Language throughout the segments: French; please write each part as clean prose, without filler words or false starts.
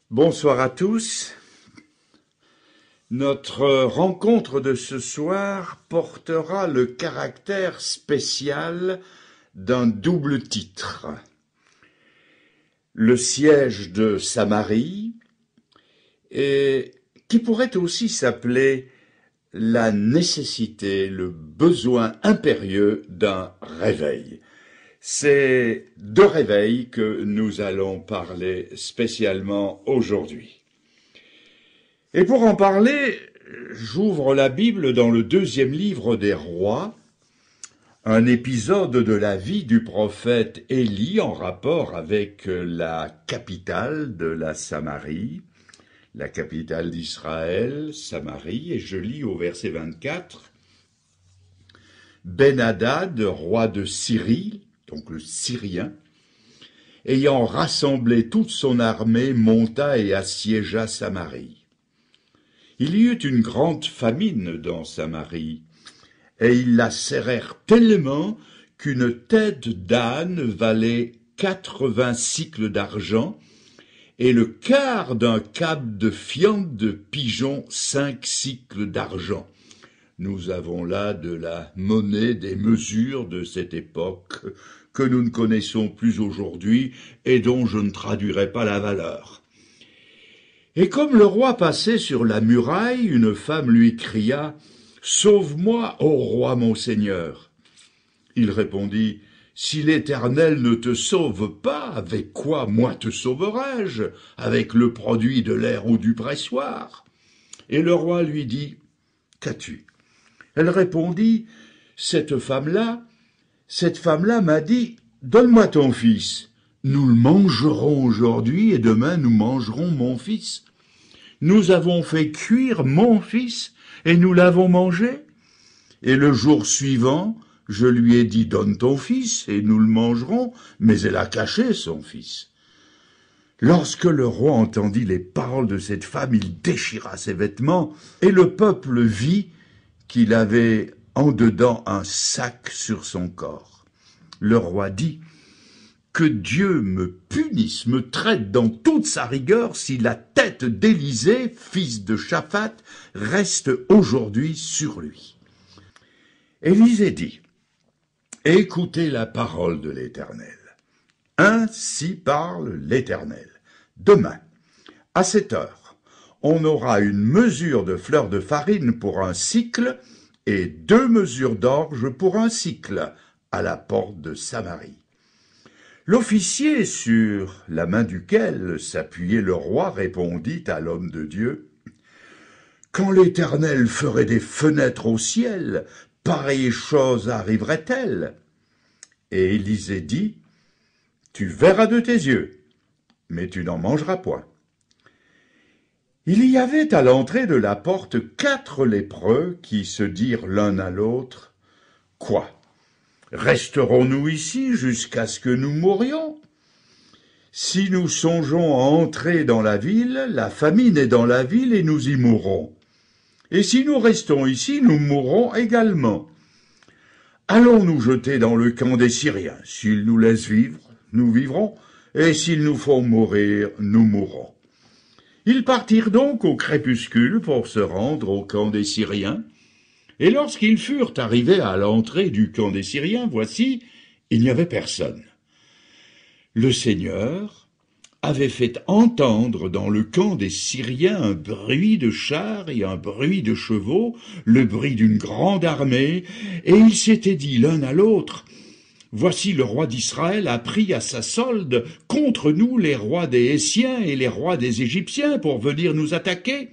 Bonsoir à tous. Notre rencontre de ce soir portera le caractère spécial d'un double titre. Le siège de Samarie, et qui pourrait aussi s'appeler la nécessité, le besoin impérieux d'un réveil. C'est de réveil que nous allons parler spécialement aujourd'hui. Et pour en parler, j'ouvre la Bible dans le 2e livre des Rois, un épisode de la vie du prophète Élie en rapport avec la capitale de la Samarie, la capitale d'Israël, Samarie, et je lis au verset 24. Ben-Hadad, roi de Syrie, donc le Syrien, ayant rassemblé toute son armée, monta et assiégea Samarie. Il y eut une grande famine dans Samarie, et ils la serrèrent tellement qu'une tête d'âne valait 80 cycles d'argent, et le quart d'un cab de fiente de pigeon 5 cycles d'argent. Nous avons là de la monnaie des mesures de cette époque que nous ne connaissons plus aujourd'hui et dont je ne traduirai pas la valeur. Et comme le roi passait sur la muraille, une femme lui cria « Sauve-moi, ô roi mon seigneur !» Il répondit « Si l'Éternel ne te sauve pas, avec quoi moi te sauverai-je? Avec le produit de l'air ou du pressoir ?» Et le roi lui dit « Qu'as-tu » Elle répondit « Cette femme-là m'a dit « Donne-moi ton fils. Nous le mangerons aujourd'hui et demain nous mangerons mon fils. Nous avons fait cuire mon fils et nous l'avons mangé. Et le jour suivant, je lui ai dit « Donne ton fils et nous le mangerons », mais elle a caché son fils. » Lorsque le roi entendit les paroles de cette femme, il déchira ses vêtements et le peuple vit qu'il avait en dedans un sac sur son corps. Le roi dit « Que Dieu me punisse, me traite dans toute sa rigueur si la tête d'Élisée, fils de Shaphat, reste aujourd'hui sur lui. » Élisée dit « Écoutez la parole de l'Éternel. Ainsi parle l'Éternel. Demain, à 7 heures, on aura une mesure de fleur de farine pour un cycle et 2 mesures d'orge pour un cycle à la porte de Samarie. » L'officier sur la main duquel s'appuyait le roi répondit à l'homme de Dieu « Quand l'Éternel ferait des fenêtres au ciel, pareille chose arriverait-elle » Et Élisée dit « Tu verras de tes yeux, mais tu n'en mangeras point. » Il y avait à l'entrée de la porte 4 lépreux qui se dirent l'un à l'autre « Quoi ? Resterons-nous ici jusqu'à ce que nous mourions? Si nous songeons à entrer dans la ville, la famine est dans la ville et nous y mourrons. Et si nous restons ici, nous mourrons également. Allons nous jeter dans le camp des Syriens. S'ils nous laissent vivre, nous vivrons, et s'ils nous font mourir, nous mourrons. » Ils partirent donc au crépuscule pour se rendre au camp des Syriens. Et lorsqu'ils furent arrivés à l'entrée du camp des Syriens, voici, il n'y avait personne. Le Seigneur avait fait entendre dans le camp des Syriens un bruit de chars et un bruit de chevaux, le bruit d'une grande armée, et ils s'étaient dit l'un à l'autre, « Voici le roi d'Israël a pris à sa solde contre nous les rois des Hétiens et les rois des Égyptiens pour venir nous attaquer. »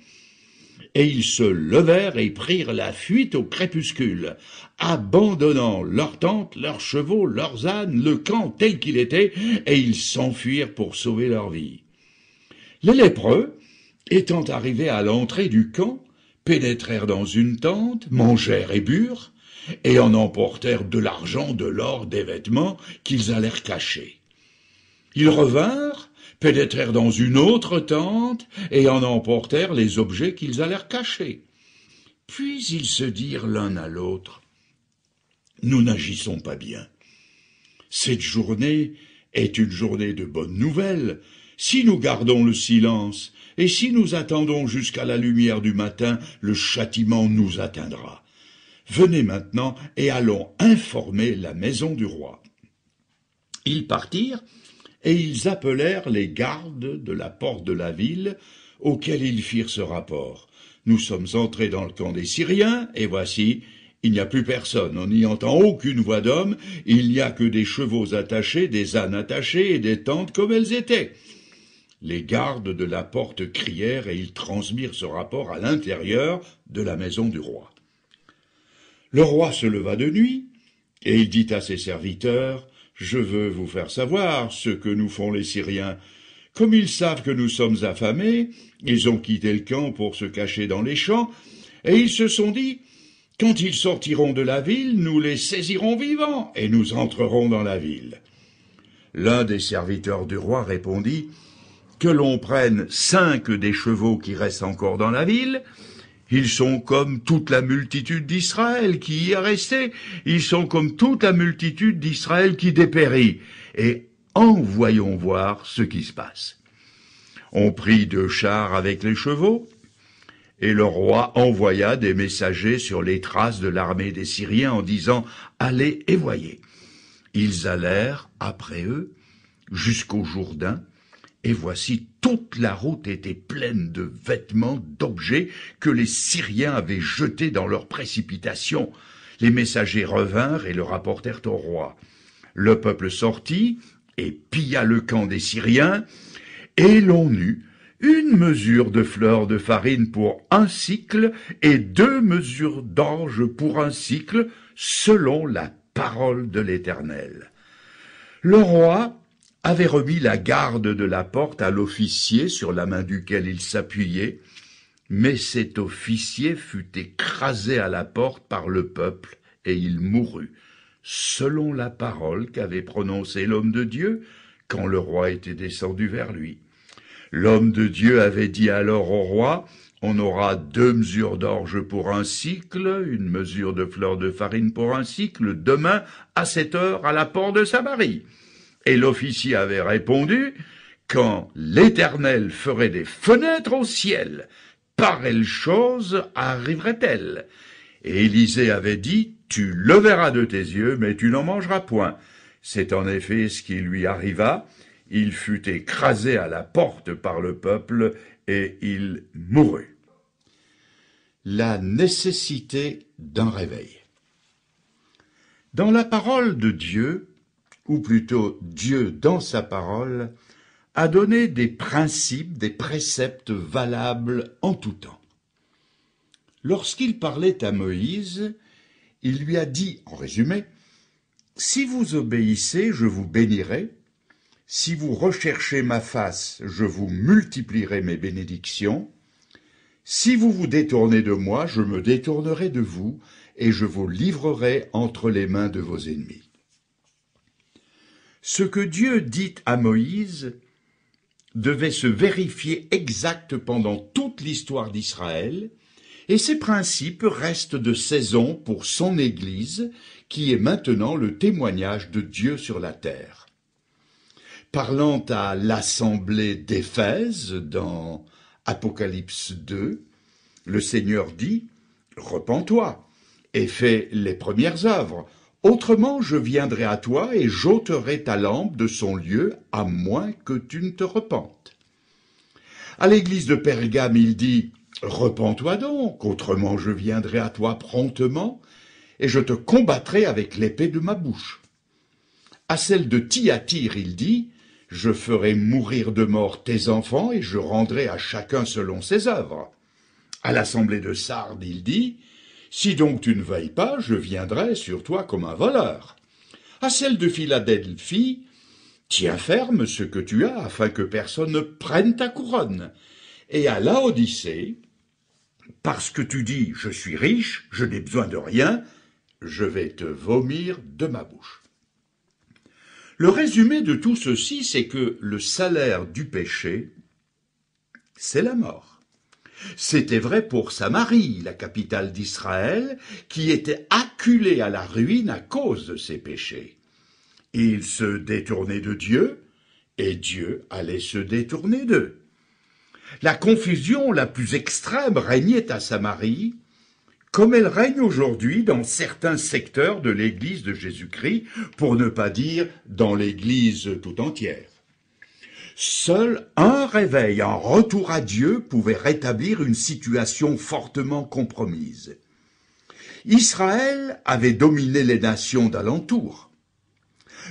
Et ils se levèrent et prirent la fuite au crépuscule, abandonnant leurs tentes, leurs chevaux, leurs ânes, le camp tel qu'il était, et ils s'enfuirent pour sauver leur vie. Les lépreux, étant arrivés à l'entrée du camp, pénétrèrent dans une tente, mangèrent et burent, et en emportèrent de l'argent, de l'or, des vêtements qu'ils allèrent cacher. Ils revinrent, pénétrèrent dans une autre tente et en emportèrent les objets qu'ils allèrent cacher. Puis ils se dirent l'un à l'autre, « Nous n'agissons pas bien. Cette journée est une journée de bonnes nouvelles, Si nous gardons le silence, et si nous attendons jusqu'à la lumière du matin, le châtiment nous atteindra. Venez maintenant et allons informer la maison du roi. » Ils partirent, et ils appelèrent les gardes de la porte de la ville, auxquels ils firent ce rapport. « Nous sommes entrés dans le camp des Syriens, et voici, il n'y a plus personne, on n'y entend aucune voix d'homme, il n'y a que des chevaux attachés, des ânes attachés et des tentes comme elles étaient. » Les gardes de la porte crièrent et ils transmirent ce rapport à l'intérieur de la maison du roi. Le roi se leva de nuit, et il dit à ses serviteurs, « Je veux vous faire savoir ce que nous font les Syriens. Comme ils savent que nous sommes affamés, ils ont quitté le camp pour se cacher dans les champs, et ils se sont dit, « Quand ils sortiront de la ville, nous les saisirons vivants, et nous entrerons dans la ville. » L'un des serviteurs du roi répondit, « Que l'on prenne 5 des chevaux qui restent encore dans la ville. Ils sont comme toute la multitude d'Israël qui y est restée. Ils sont comme toute la multitude d'Israël qui dépérit. Et envoyons voir ce qui se passe. » On prit 2 chars avec les chevaux, et le roi envoya des messagers sur les traces de l'armée des Syriens en disant « Allez et voyez. » Ils allèrent après eux jusqu'au Jourdain, et voici toute la route était pleine de vêtements, d'objets que les Syriens avaient jetés dans leur précipitation. Les messagers revinrent et le rapportèrent au roi. Le peuple sortit et pilla le camp des Syriens, et l'on eut 1 mesure de fleur de farine pour 1 sicle et 2 mesures d'orge pour 1 sicle, selon la parole de l'Éternel. Le roi avait remis la garde de la porte à l'officier sur la main duquel il s'appuyait, mais cet officier fut écrasé à la porte par le peuple, et il mourut, selon la parole qu'avait prononcée l'homme de Dieu quand le roi était descendu vers lui. L'homme de Dieu avait dit alors au roi, « On aura 2 mesures d'orge pour 1 sicle, 1 mesure de fleur de farine pour 1 sicle, demain à 7 heures à la porte de Samarie. » Et l'officier avait répondu, « Quand l'Éternel ferait des fenêtres au ciel, pareille chose arriverait-elle » Et Élisée avait dit, « Tu le verras de tes yeux, mais tu n'en mangeras point. » C'est en effet ce qui lui arriva. Il fut écrasé à la porte par le peuple, et il mourut. La nécessité d'un réveil. Dans la parole de Dieu, ou plutôt Dieu dans sa parole, a donné des principes, des préceptes valables en tout temps. Lorsqu'il parlait à Moïse, il lui a dit, en résumé, « Si vous obéissez, je vous bénirai. Si vous recherchez ma face, je vous multiplierai mes bénédictions. Si vous vous détournez de moi, je me détournerai de vous, et je vous livrerai entre les mains de vos ennemis. » Ce que Dieu dit à Moïse devait se vérifier exact pendant toute l'histoire d'Israël, et ces principes restent de saison pour son Église, qui est maintenant le témoignage de Dieu sur la terre. Parlant à l'assemblée d'Éphèse dans Apocalypse 2, le Seigneur dit « Repens-toi et fais les premières œuvres, autrement je viendrai à toi et j'ôterai ta lampe de son lieu, à moins que tu ne te repentes. » À l'église de Pergame, il dit « Repens-toi donc, autrement je viendrai à toi promptement, et je te combattrai avec l'épée de ma bouche. » À celle de Thyatire, il dit « Je ferai mourir de mort tes enfants, et je rendrai à chacun selon ses œuvres. » À l'assemblée de Sardes, il dit « Si donc tu ne veilles pas, je viendrai sur toi comme un voleur. » À celle de Philadelphie, « Tiens ferme ce que tu as, afin que personne ne prenne ta couronne. » Et à Laodicée, « Parce que tu dis « Je suis riche, je n'ai besoin de rien », je vais te vomir de ma bouche. » Le résumé de tout ceci, c'est que le salaire du péché, c'est la mort. C'était vrai pour Samarie, la capitale d'Israël, qui était acculée à la ruine à cause de ses péchés. Il se détournait de Dieu, et Dieu allait se détourner d'eux. La confusion la plus extrême régnait à Samarie, comme elle règne aujourd'hui dans certains secteurs de l'Église de Jésus-Christ, pour ne pas dire dans l'Église tout entière. Seul un réveil, un retour à Dieu pouvait rétablir une situation fortement compromise. Israël avait dominé les nations d'alentour.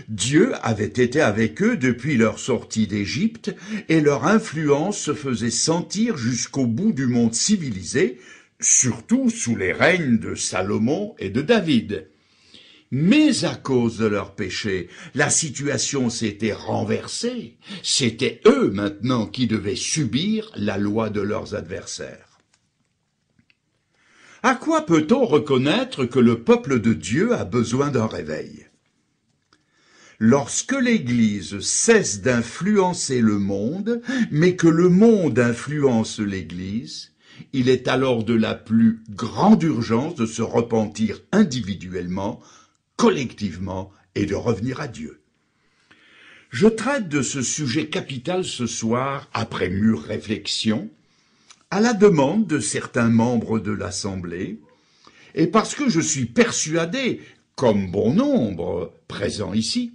Dieu avait été avec eux depuis leur sortie d'Égypte et leur influence se faisait sentir jusqu'au bout du monde civilisé, surtout sous les règnes de Salomon et de David. Mais à cause de leurs péchés, la situation s'était renversée. C'étaient eux maintenant qui devaient subir la loi de leurs adversaires. À quoi peut-on reconnaître que le peuple de Dieu a besoin d'un réveil ? Lorsque l'Église cesse d'influencer le monde, mais que le monde influence l'Église, il est alors de la plus grande urgence de se repentir individuellement, collectivement et de revenir à Dieu. Je traite de ce sujet capital ce soir, après mûre réflexion, à la demande de certains membres de l'Assemblée, et parce que je suis persuadé, comme bon nombre présents ici,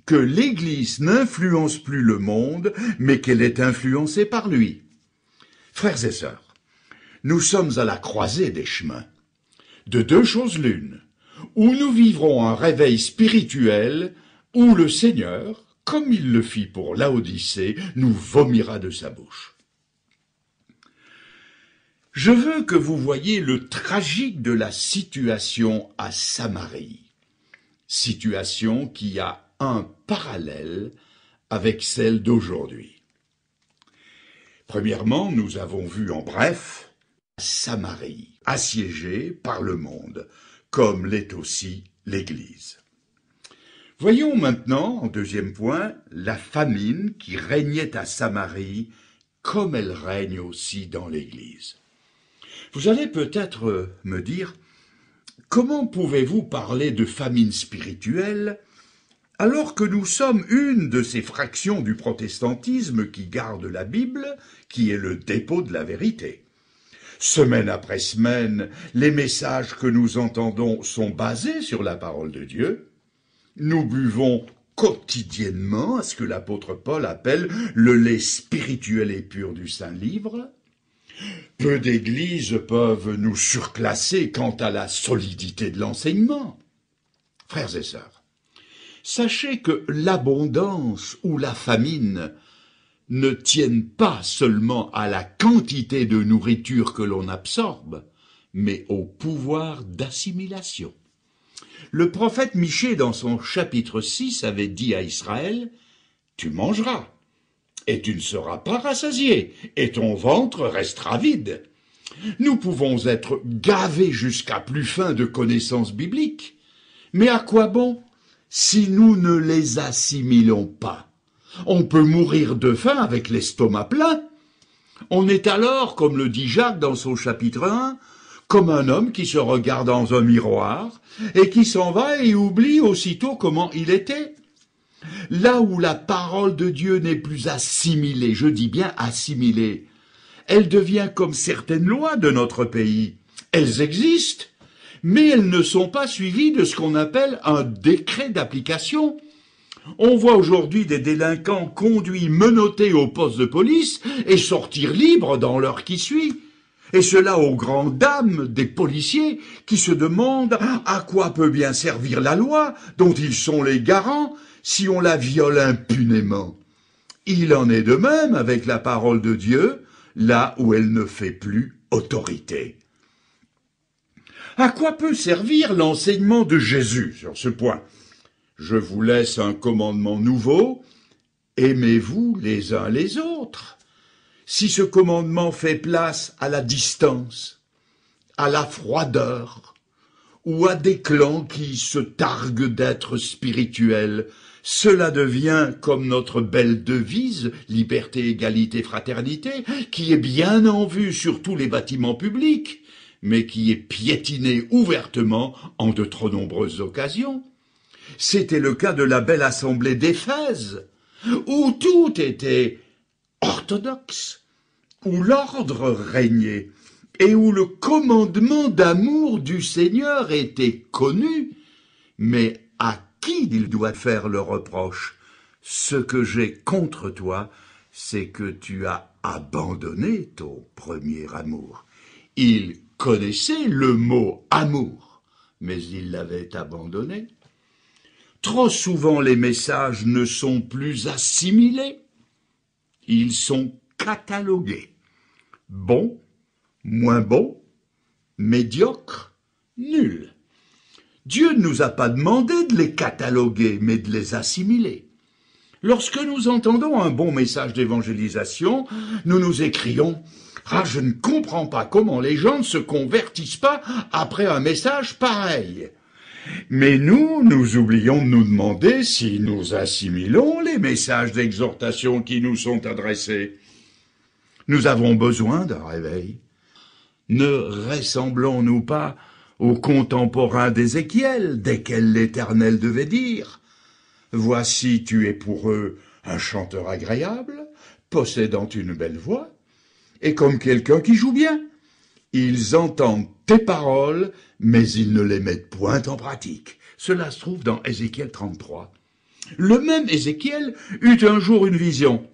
que l'Église n'influence plus le monde, mais qu'elle est influencée par lui. Frères et sœurs, nous sommes à la croisée des chemins. De deux choses l'une, où nous vivrons un réveil spirituel, où le Seigneur, comme il le fit pour Laodicée, nous vomira de sa bouche. Je veux que vous voyiez le tragique de la situation à Samarie, situation qui a un parallèle avec celle d'aujourd'hui. Premièrement, nous avons vu en bref Samarie, assiégée par le monde, comme l'est aussi l'Église. Voyons maintenant, en deuxième point, la famine qui régnait à Samarie, comme elle règne aussi dans l'Église. Vous allez peut-être me dire, comment pouvez-vous parler de famine spirituelle alors que nous sommes une de ces fractions du protestantisme qui garde la Bible, qui est le dépôt de la vérité? Semaine après semaine, les messages que nous entendons sont basés sur la parole de Dieu. Nous buvons quotidiennement à ce que l'apôtre Paul appelle le lait spirituel et pur du Saint-Livre. Peu d'églises peuvent nous surclasser quant à la solidité de l'enseignement. Frères et sœurs, sachez que l'abondance ou la famine ne tiennent pas seulement à la quantité de nourriture que l'on absorbe, mais au pouvoir d'assimilation. Le prophète Michée, dans son chapitre 6, avait dit à Israël « Tu mangeras, et tu ne seras pas rassasié, et ton ventre restera vide. » Nous pouvons être gavés jusqu'à plus fin de connaissances bibliques, mais à quoi bon si nous ne les assimilons pas? On peut mourir de faim avec l'estomac plein. On est alors, comme le dit Jacques dans son chapitre 1, comme un homme qui se regarde dans un miroir et qui s'en va et oublie aussitôt comment il était. Là où la parole de Dieu n'est plus assimilée, je dis bien assimilée, elle devient comme certaines lois de notre pays. Elles existent, mais elles ne sont pas suivies de ce qu'on appelle un décret d'application. On voit aujourd'hui des délinquants conduits menottés au poste de police et sortir libres dans l'heure qui suit. Et cela aux grandes dames des policiers qui se demandent à quoi peut bien servir la loi dont ils sont les garants si on la viole impunément. Il en est de même avec la parole de Dieu, là où elle ne fait plus autorité. À quoi peut servir l'enseignement de Jésus sur ce point? Je vous laisse un commandement nouveau, aimez-vous les uns les autres. Si ce commandement fait place à la distance, à la froideur, ou à des clans qui se targuent d'être spirituels, cela devient comme notre belle devise, liberté, égalité, fraternité, qui est bien en vue sur tous les bâtiments publics, mais qui est piétinée ouvertement en de trop nombreuses occasions. C'était le cas de la belle assemblée d'Éphèse. où tout était orthodoxe, où l'ordre régnait, et où le commandement d'amour du Seigneur était connu, mais à qui il doit faire le reproche? Ce que j'ai contre toi, c'est que tu as abandonné ton premier amour. Il connaissait le mot amour, mais il l'avait abandonné. Trop souvent les messages ne sont plus assimilés, ils sont catalogués. Bon, moins bon, médiocre, nul. Dieu ne nous a pas demandé de les cataloguer, mais de les assimiler. Lorsque nous entendons un bon message d'évangélisation, nous nous écrions « Ah, je ne comprends pas comment les gens ne se convertissent pas après un message pareil ». Mais nous oublions de nous demander si nous assimilons les messages d'exhortation qui nous sont adressés. Nous avons besoin d'un réveil. Ne ressemblons-nous pas aux contemporains d'Ézéchiel, desquels l'Éternel devait dire « Voici, tu es pour eux un chanteur agréable, possédant une belle voix, et comme quelqu'un qui joue bien. Ils entendent tes paroles, mais ils ne les mettent point en pratique. » Cela se trouve dans Ézéchiel 33. Le même Ézéchiel eut un jour une vision.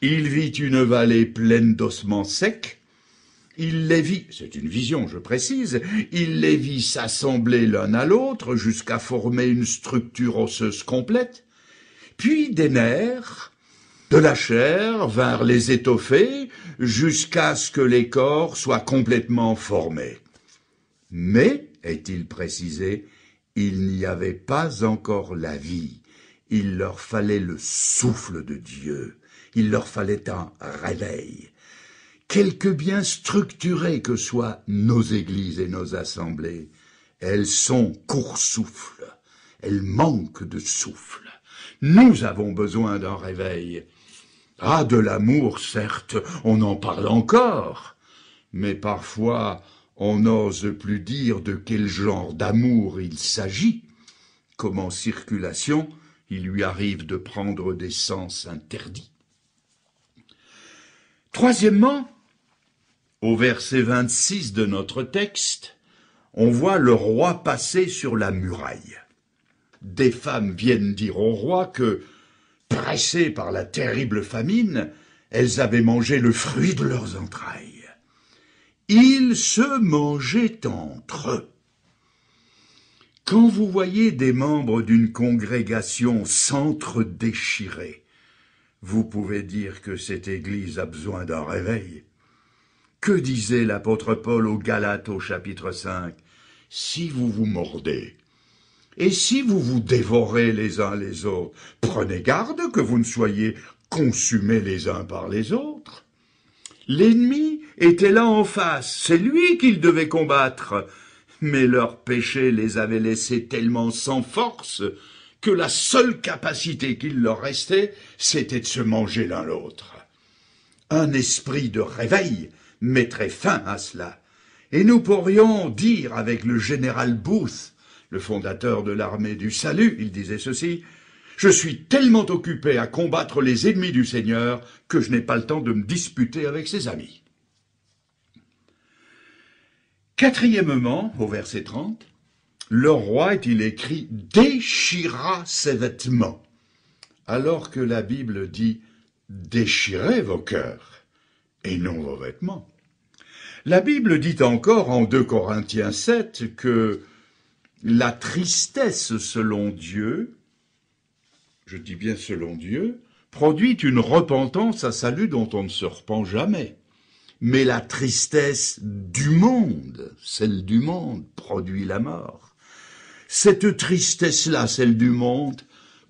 Il vit une vallée pleine d'ossements secs. Il les vit, c'est une vision, je précise, il les vit s'assembler l'un à l'autre jusqu'à former une structure osseuse complète. Puis des nerfs, de la chair vinrent les étoffer jusqu'à ce que les corps soient complètement formés. Mais, est-il précisé, il n'y avait pas encore la vie. Il leur fallait le souffle de Dieu. Il leur fallait un réveil. Quelque bien structurées que soient nos églises et nos assemblées, elles sont court-souffle, elles manquent de souffle. Nous avons besoin d'un réveil. Ah, de l'amour, certes, on en parle encore, mais parfois on n'ose plus dire de quel genre d'amour il s'agit, comme en circulation il lui arrive de prendre des sens interdits. Troisièmement, au verset 26 de notre texte, on voit le roi passer sur la muraille. Des femmes viennent dire au roi que, pressées par la terrible famine, elles avaient mangé le fruit de leurs entrailles. Ils se mangeaient entre eux. Quand vous voyez des membres d'une congrégation s'entre-déchirer, vous pouvez dire que cette église a besoin d'un réveil. Que disait l'apôtre Paul aux Galates au chapitre 5 ? « Si vous vous mordez, et si vous vous dévorez les uns les autres, prenez garde que vous ne soyez consumés les uns par les autres. » L'ennemi était là en face, c'est lui qu'ils devaient combattre, mais leur péché les avait laissés tellement sans force que la seule capacité qu'il leur restait, c'était de se manger l'un l'autre. Un esprit de réveil mettrait fin à cela. Et nous pourrions dire avec le général Booth, le fondateur de l'armée du salut, il disait ceci, « Je suis tellement occupé à combattre les ennemis du Seigneur que je n'ai pas le temps de me disputer avec ses amis. » Quatrièmement, au verset 30, le roi, est-il écrit, déchira ses vêtements, alors que la Bible dit « déchirez vos cœurs » et non vos vêtements. La Bible dit encore en 2 Corinthiens 7 que la tristesse selon Dieu, je dis bien selon Dieu, produit une repentance à salut dont on ne se repent jamais. Mais la tristesse du monde, celle du monde, produit la mort. Cette tristesse-là, celle du monde,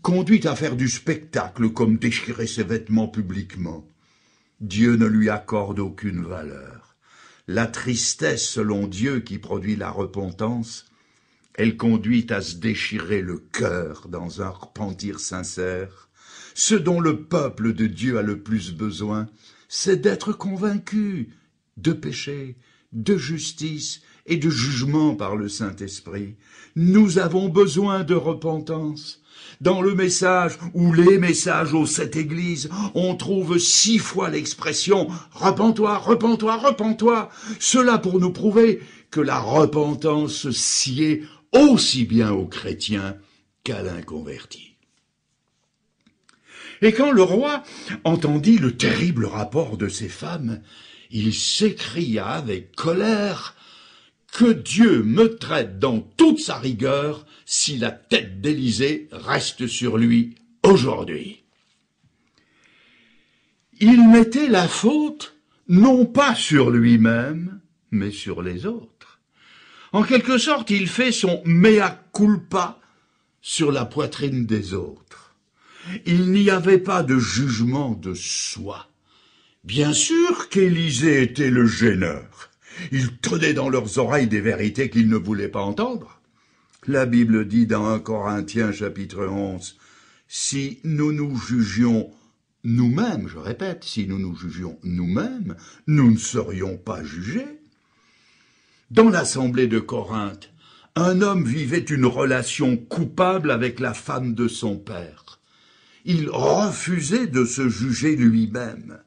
conduit à faire du spectacle comme déchirer ses vêtements publiquement. Dieu ne lui accorde aucune valeur. La tristesse selon Dieu qui produit la repentance, elle conduit à se déchirer le cœur dans un repentir sincère. Ce dont le peuple de Dieu a le plus besoin, c'est d'être convaincu de péché, de justice et de jugement par le Saint-Esprit. Nous avons besoin de repentance. Dans le message ou les messages aux 7 églises, on trouve 6 fois l'expression « repens-toi, repens-toi, repens-toi ». Cela pour nous prouver que la repentance sied aussi bien aux chrétiens qu'à l'inconverti. Et quand le roi entendit le terrible rapport de ces femmes, il s'écria avec colère « Que Dieu me traite dans toute sa rigueur si la tête d'Élysée reste sur lui aujourd'hui. » Il mettait la faute non pas sur lui-même, mais sur les autres. En quelque sorte, il fait son mea culpa sur la poitrine des autres. Il n'y avait pas de jugement de soi. Bien sûr qu'Élisée était le gêneur. Il tenait dans leurs oreilles des vérités qu'ils ne voulaient pas entendre. La Bible dit dans 1 Corinthiens chapitre 11, « Si nous nous jugions nous-mêmes, je répète, si nous nous jugions nous-mêmes, nous ne serions pas jugés. » Dans l'assemblée de Corinthe, un homme vivait une relation coupable avec la femme de son père. Il refusait de se juger lui-même.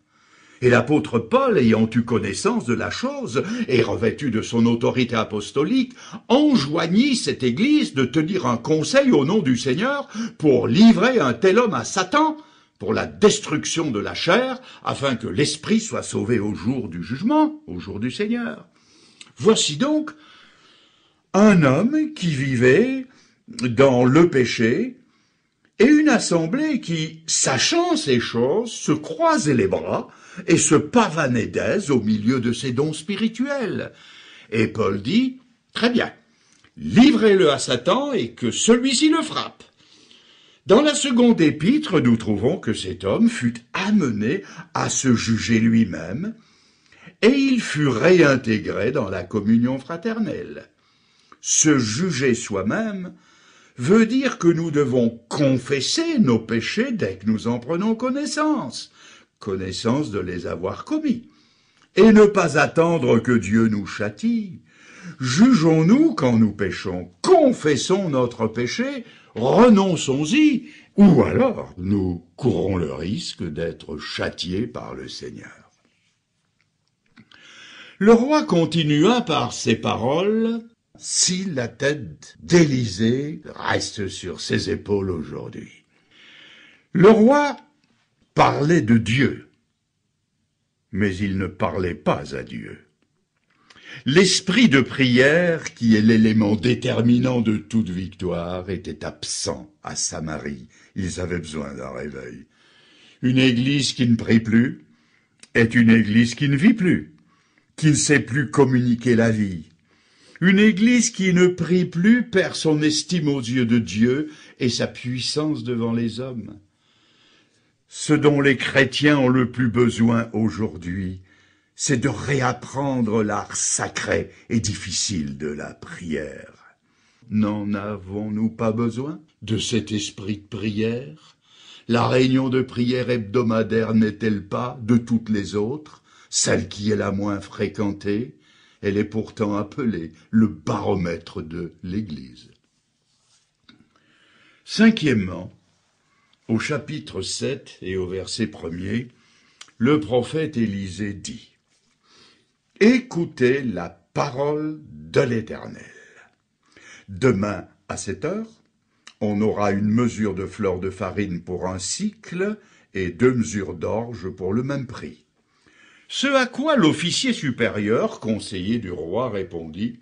Et l'apôtre Paul, ayant eu connaissance de la chose et revêtu de son autorité apostolique, enjoignit cette église de tenir un conseil au nom du Seigneur pour livrer un tel homme à Satan pour la destruction de la chair, afin que l'esprit soit sauvé au jour du jugement, au jour du Seigneur. Voici donc un homme qui vivait dans le péché et une assemblée qui, sachant ces choses, se croisait les bras et se pavanait d'aise au milieu de ses dons spirituels. Et Paul dit, « Très bien, livrez-le à Satan et que celui-ci le frappe. » Dans la seconde épître, nous trouvons que cet homme fut amené à se juger lui-même et il fut réintégré dans la communion fraternelle. Se juger soi-même veut dire que nous devons confesser nos péchés dès que nous en prenons connaissance de les avoir commis, et ne pas attendre que Dieu nous châtie. Jugeons-nous quand nous péchons, confessons notre péché, renonçons-y, ou alors nous courons le risque d'être châtiés par le Seigneur. Le roi continua par ces paroles, « Si la tête d'Élysée reste sur ses épaules aujourd'hui. » Le roi parlait de Dieu, mais il ne parlait pas à Dieu. L'esprit de prière, qui est l'élément déterminant de toute victoire, était absent à Samarie. Ils avaient besoin d'un réveil. Une église qui ne prie plus est une église qui ne vit plus, qui ne sait plus communiquer la vie. Une église qui ne prie plus perd son estime aux yeux de Dieu et sa puissance devant les hommes. Ce dont les chrétiens ont le plus besoin aujourd'hui, c'est de réapprendre l'art sacré et difficile de la prière. N'en avons-nous pas besoin de cet esprit de prière? La réunion de prière hebdomadaire n'est-elle pas, de toutes les autres, celle qui est la moins fréquentée? Elle est pourtant appelée le baromètre de l'Église. Cinquièmement, au chapitre 7 et au verset 1er, le prophète Élisée dit « Écoutez la parole de l'Éternel. Demain, à 7 heures, on aura une mesure de fleur de farine pour un sicle et 2 mesures d'orge pour le même prix. » Ce à quoi l'officier supérieur, conseiller du roi, répondit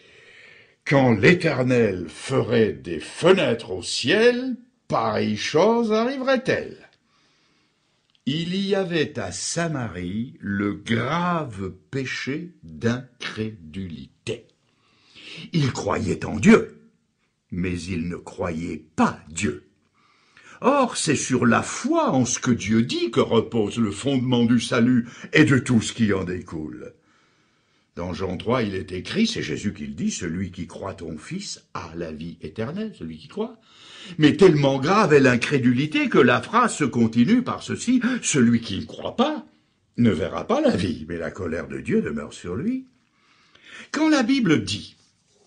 « Quand l'Éternel ferait des fenêtres au ciel, pareille chose arriverait-elle. » Il y avait à Samarie le grave péché d'incrédulité. Ils croyaient en Dieu, mais ils ne croyaient pas Dieu. Or, c'est sur la foi en ce que Dieu dit que repose le fondement du salut et de tout ce qui en découle. Dans Jean 3, il est écrit, c'est Jésus qui le dit, « Celui qui croit en Fils a la vie éternelle », celui qui croit. Mais tellement grave est l'incrédulité que la phrase se continue par ceci, « Celui qui ne croit pas ne verra pas la vie, mais la colère de Dieu demeure sur lui. » Quand la Bible dit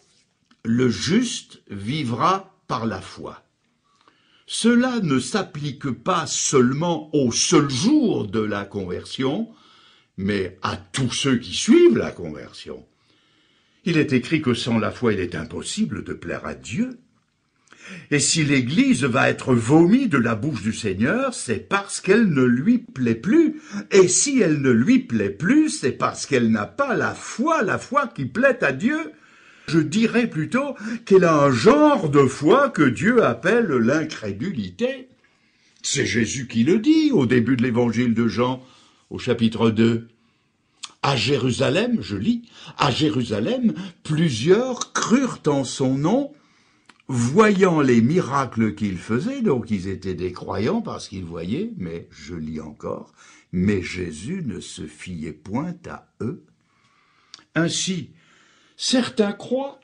« le juste vivra par la foi », cela ne s'applique pas seulement au seul jour de la conversion, mais à tous ceux qui suivent la conversion. Il est écrit que sans la foi, il est impossible de plaire à Dieu. Et si l'Église va être vomie de la bouche du Seigneur, c'est parce qu'elle ne lui plaît plus. Et si elle ne lui plaît plus, c'est parce qu'elle n'a pas la foi qui plaît à Dieu. Je dirais plutôt qu'elle a un genre de foi que Dieu appelle l'incrédulité. C'est Jésus qui le dit au début de l'évangile de Jean, au chapitre 2. À Jérusalem, je lis, à Jérusalem, plusieurs crurent en son nom, voyant les miracles qu'il faisait. Donc ils étaient des croyants parce qu'ils voyaient, mais je lis encore, mais Jésus ne se fiait point à eux. Ainsi, certains croient.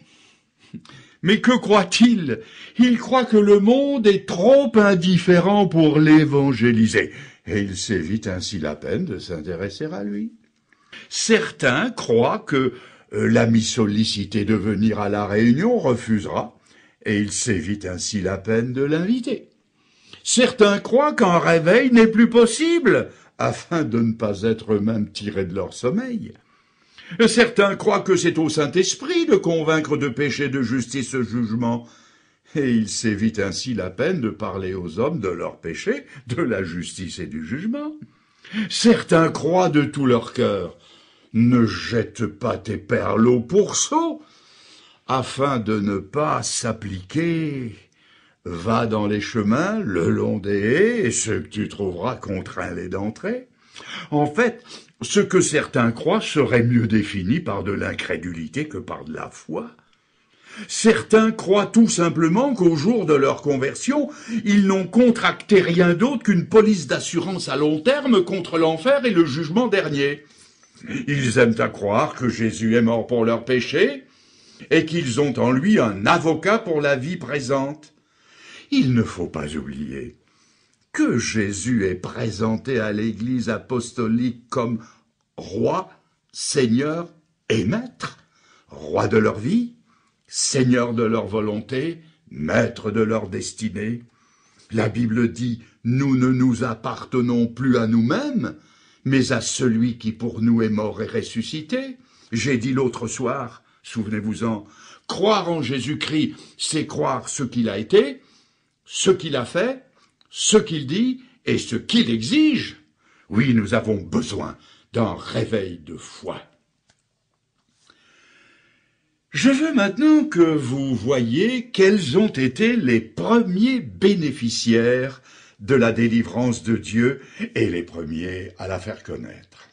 Mais que croient-ils? Ils croient que le monde est trop indifférent pour l'évangéliser. Et il s'évite ainsi la peine de s'intéresser à lui. Certains croient que l'ami sollicité de venir à la réunion refusera, et il s'évite ainsi la peine de l'inviter. Certains croient qu'un réveil n'est plus possible, afin de ne pas être eux-mêmes tirés de leur sommeil. Certains croient que c'est au Saint-Esprit de convaincre de péché, de justice, de jugement, et ils s'évitent ainsi la peine de parler aux hommes de leur péché, de la justice et du jugement. Certains croient de tout leur cœur, ne jette pas tes perles au pourceau, afin de ne pas s'appliquer. Va dans les chemins, le long des haies, et ce que tu trouveras contrains-les d'entrer. En fait, ce que certains croient serait mieux défini par de l'incrédulité que par de la foi. Certains croient tout simplement qu'au jour de leur conversion, ils n'ont contracté rien d'autre qu'une police d'assurance à long terme contre l'enfer et le jugement dernier. Ils aiment à croire que Jésus est mort pour leurs péchés et qu'ils ont en lui un avocat pour la vie présente. Il ne faut pas oublier que Jésus est présenté à l'Église apostolique comme roi, seigneur et maître, roi de leur vie, seigneur de leur volonté, maître de leur destinée. La Bible dit « Nous ne nous appartenons plus à nous-mêmes, mais à celui qui pour nous est mort et ressuscité. » J'ai dit l'autre soir, souvenez-vous-en, croire en Jésus-Christ, c'est croire ce qu'il a été, ce qu'il a fait, ce qu'il dit et ce qu'il exige. Oui, nous avons besoin d'un réveil de foi. Je veux maintenant que vous voyiez quels ont été les premiers bénéficiaires de la délivrance de Dieu et les premiers à la faire connaître.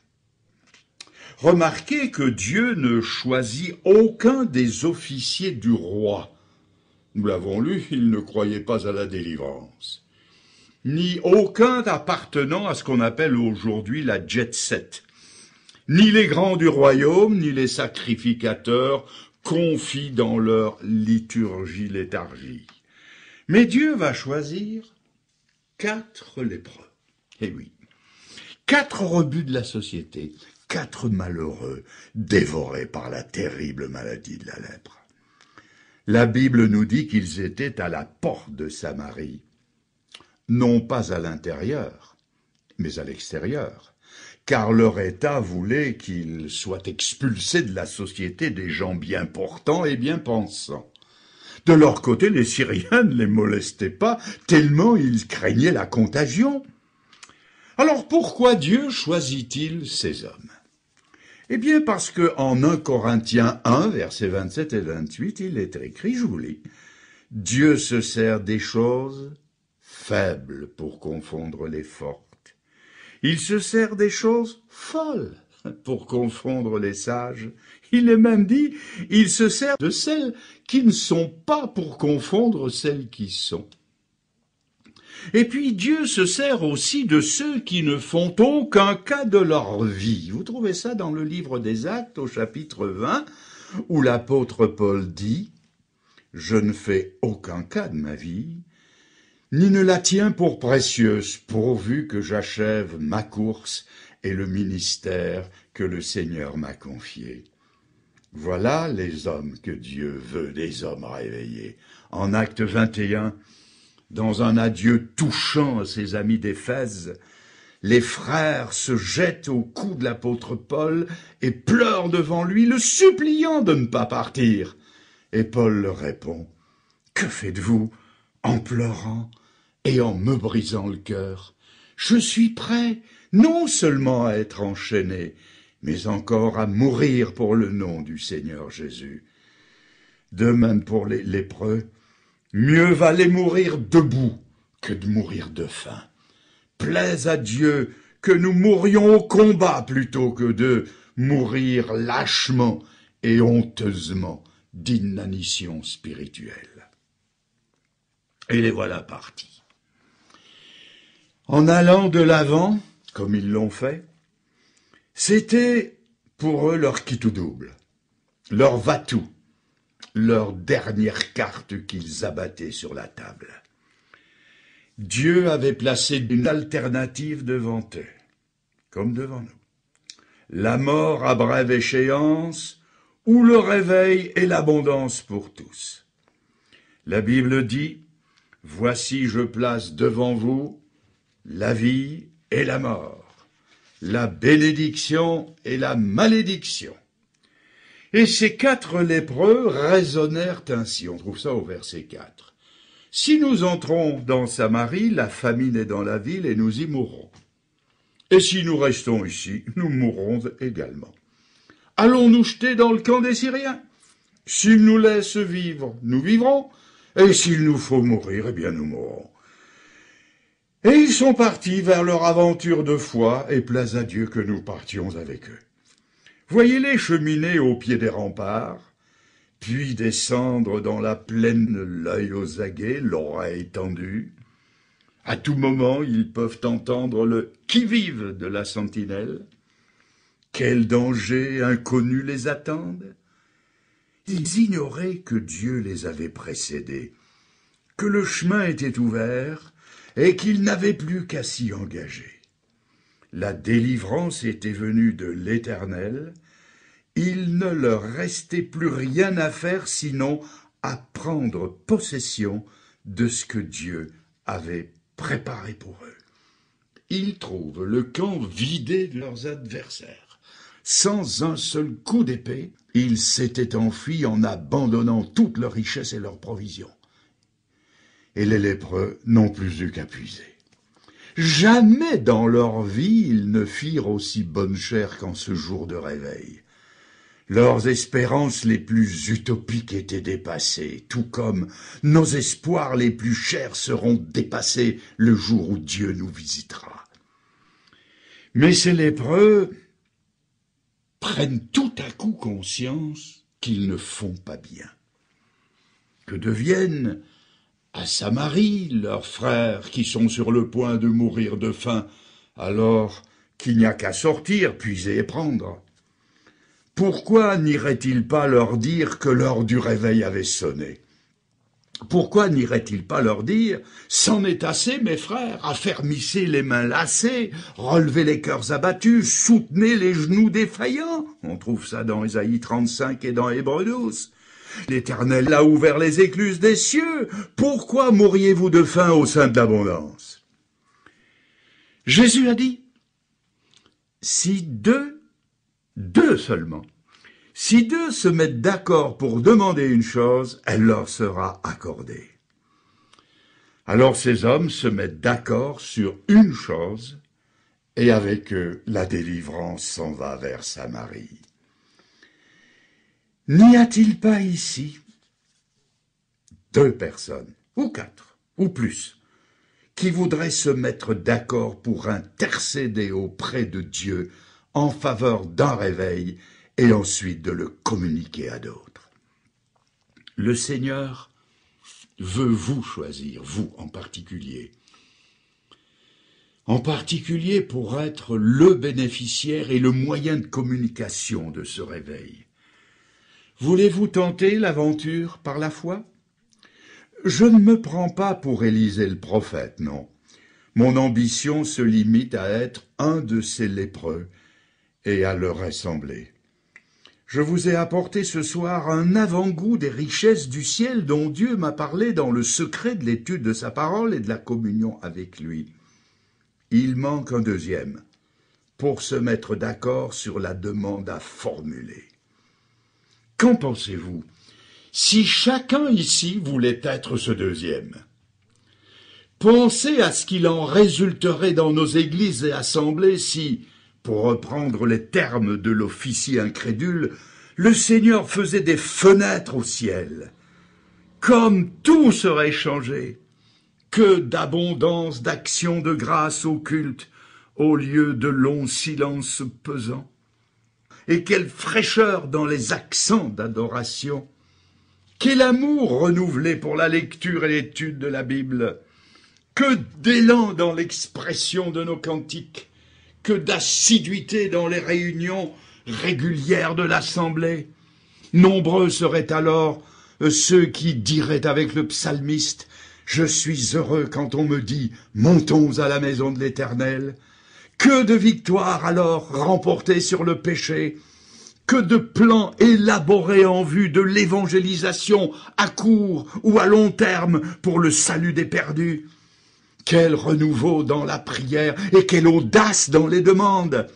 Remarquez que Dieu ne choisit aucun des officiers du roi. Nous l'avons lu, il ne croyait pas à la délivrance. Ni aucun appartenant à ce qu'on appelle aujourd'hui la jet set. Ni les grands du royaume, ni les sacrificateurs confient dans leur liturgie-léthargie. Mais Dieu va choisir 4 lépreux. Eh oui, 4 rebuts de la société, 4 malheureux dévorés par la terrible maladie de la lèpre. La Bible nous dit qu'ils étaient à la porte de Samarie, non pas à l'intérieur, mais à l'extérieur, car leur état voulait qu'ils soient expulsés de la société des gens bien portants et bien pensants. De leur côté, les Syriens ne les molestaient pas, tellement ils craignaient la contagion. Alors pourquoi Dieu choisit-il ces hommes? Eh bien parce que en 1 Corinthiens 1, versets 27 et 28, il est écrit, je vous lis, « Dieu se sert des choses faibles pour confondre les fortes. Il se sert des choses folles pour confondre les sages. Il est même dit, il se sert de celles qui ne sont pas pour confondre celles qui sont. » Et puis Dieu se sert aussi de ceux qui ne font aucun cas de leur vie. Vous trouvez ça dans le livre des Actes au chapitre 20, où l'apôtre Paul dit « Je ne fais aucun cas de ma vie, ni ne la tiens pour précieuse, pourvu que j'achève ma course et le ministère que le Seigneur m'a confié. » Voilà les hommes que Dieu veut, des hommes réveillés. En Acte 21, dans un adieu touchant à ses amis d'Éphèse, les frères se jettent au cou de l'apôtre Paul et pleurent devant lui, le suppliant de ne pas partir. Et Paul leur répond, « Que faites-vous en pleurant et en me brisant le cœur? Je suis prêt non seulement à être enchaîné, mais encore à mourir pour le nom du Seigneur Jésus. » De même pour les lépreux, mieux valait mourir debout que de mourir de faim. Plaise à Dieu que nous mourions au combat plutôt que de mourir lâchement et honteusement d'inanition spirituelle. Et les voilà partis. En allant de l'avant, comme ils l'ont fait, c'était pour eux leur quitte ou double, leur va-tout, leur dernière carte qu'ils abattaient sur la table. Dieu avait placé une alternative devant eux, comme devant nous. La mort à brève échéance ou le réveil et l'abondance pour tous. La Bible dit, « Voici je place devant vous la vie et la mort, la bénédiction et la malédiction. » Et ces 4 lépreux raisonnèrent ainsi. On trouve ça au verset 4. Si nous entrons dans Samarie, la famine est dans la ville et nous y mourrons. Et si nous restons ici, nous mourrons également. Allons-nous jeter dans le camp des Syriens? S'ils nous laissent vivre, nous vivrons, et s'il nous faut mourir, eh bien nous mourrons. Et ils sont partis vers leur aventure de foi, et plaise à Dieu que nous partions avec eux. Voyez-les cheminer au pied des remparts, puis descendre dans la plaine, l'œil aux aguets, l'oreille tendue. À tout moment, ils peuvent entendre le qui-vive de la sentinelle. Quel danger inconnu les attendent? Ils ignoraient que Dieu les avait précédés, que le chemin était ouvert et qu'ils n'avaient plus qu'à s'y engager. La délivrance était venue de l'Éternel. Il ne leur restait plus rien à faire sinon à prendre possession de ce que Dieu avait préparé pour eux. Ils trouvent le camp vidé de leurs adversaires. Sans un seul coup d'épée, ils s'étaient enfuis en abandonnant toute leur richesse et leurs provisions. Et les lépreux n'ont plus eu qu'à puiser. Jamais dans leur vie ils ne firent aussi bonne chère qu'en ce jour de réveil. Leurs espérances les plus utopiques étaient dépassées, tout comme nos espoirs les plus chers seront dépassés le jour où Dieu nous visitera. Mais ces lépreux prennent tout à coup conscience qu'ils ne font pas bien. Que deviennent à Samarie leurs frères qui sont sur le point de mourir de faim, alors qu'il n'y a qu'à sortir, puiser et prendre? Pourquoi n'irait-il pas leur dire que l'heure du réveil avait sonné? Pourquoi n'irait-il pas leur dire « C'en est assez, mes frères, affermissez les mains lassées, relevez les cœurs abattus, soutenez les genoux défaillants » On trouve ça dans Ésaïe 35 et dans Hébreux 12. L'Éternel a ouvert les écluses des cieux. Pourquoi mourriez-vous de faim au sein de l'abondance? Jésus a dit, si deux seulement, si 2 se mettent d'accord pour demander une chose, elle leur sera accordée. Alors ces hommes se mettent d'accord sur une chose, et avec eux, la délivrance s'en va vers Samarie. N'y a-t-il pas ici 2 personnes, ou 4, ou plus, qui voudraient se mettre d'accord pour intercéder auprès de Dieu en faveur d'un réveil et ensuite de le communiquer à d'autres? Le Seigneur veut vous choisir, vous en particulier pour être le bénéficiaire et le moyen de communication de ce réveil. Voulez-vous tenter l'aventure par la foi? Je ne me prends pas pour Élisée le prophète, non. Mon ambition se limite à être un de ces lépreux et à leur ressembler. Je vous ai apporté ce soir un avant-goût des richesses du ciel dont Dieu m'a parlé dans le secret de l'étude de sa parole et de la communion avec lui. Il manque un deuxième, pour se mettre d'accord sur la demande à formuler. Qu'en pensez-vous, si chacun ici voulait être ce deuxième? Pensez à ce qu'il en résulterait dans nos églises et assemblées si, pour reprendre les termes de l'officier incrédule, le Seigneur faisait des fenêtres au ciel. Comme tout serait changé. Que d'abondance d'actions de grâce au culte, au lieu de longs silences pesants. Et quelle fraîcheur dans les accents d'adoration. Quel amour renouvelé pour la lecture et l'étude de la Bible. Que d'élan dans l'expression de nos cantiques. Que d'assiduité dans les réunions régulières de l'Assemblée. Nombreux seraient alors ceux qui diraient avec le psalmiste « Je suis heureux quand on me dit « Montons à la maison de l'Éternel ». Que de victoires alors remportées sur le péché, que de plans élaborés en vue de l'évangélisation à court ou à long terme pour le salut des perdus. Quel renouveau dans la prière et quelle audace dans les demandes!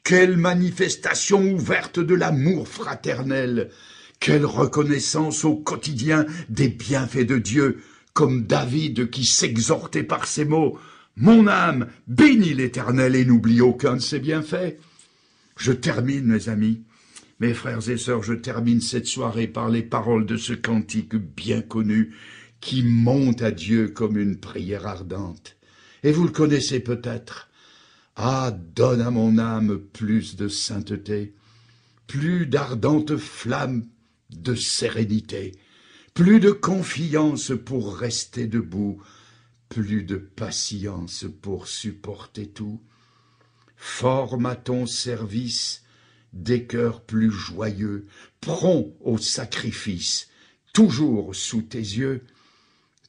Quelle manifestation ouverte de l'amour fraternel! Quelle reconnaissance au quotidien des bienfaits de Dieu, comme David qui s'exhortait par ces mots « Mon âme, bénis l'Éternel et n'oublie aucun de ses bienfaits ». Je termine, mes amis, mes frères et sœurs, je termine cette soirée par les paroles de ce cantique bien connu qui monte à Dieu comme une prière ardente. Et vous le connaissez peut-être. Ah, donne à mon âme plus de sainteté, plus d'ardentes flammes de sérénité, plus de confiance pour rester debout, plus de patience pour supporter tout. Forme à ton service des cœurs plus joyeux, prompts au sacrifice, toujours sous tes yeux,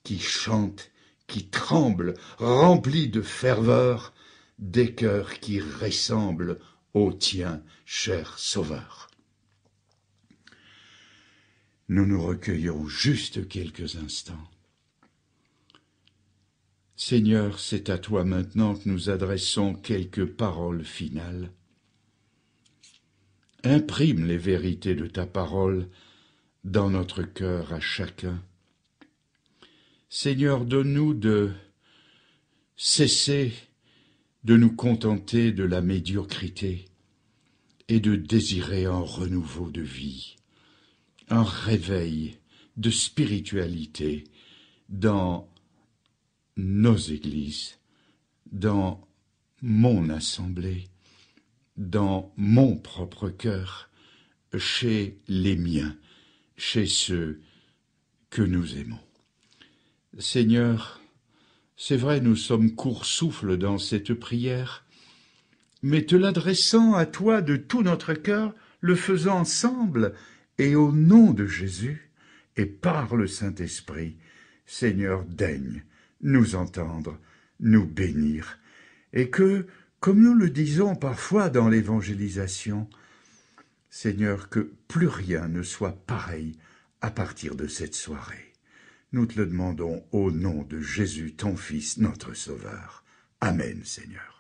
qui chantent, qui tremblent, remplis de ferveur, des cœurs qui ressemblent au tien, cher Sauveur. Nous nous recueillons juste quelques instants. Seigneur, c'est à toi maintenant que nous adressons quelques paroles finales. Imprime les vérités de ta parole dans notre cœur à chacun. Seigneur, donne-nous de cesser de nous contenter de la médiocrité et de désirer un renouveau de vie, un réveil de spiritualité dans nos églises, dans mon assemblée, dans mon propre cœur, chez les miens, chez ceux que nous aimons. Seigneur, c'est vrai, nous sommes court-souffle dans cette prière, mais te l'adressant à toi de tout notre cœur, le faisant ensemble et au nom de Jésus et par le Saint-Esprit, Seigneur, daigne nous entendre, nous bénir, et que, comme nous le disons parfois dans l'évangélisation, Seigneur, que plus rien ne soit pareil à partir de cette soirée. Nous te le demandons au nom de Jésus, ton Fils, notre Sauveur. Amen, Seigneur.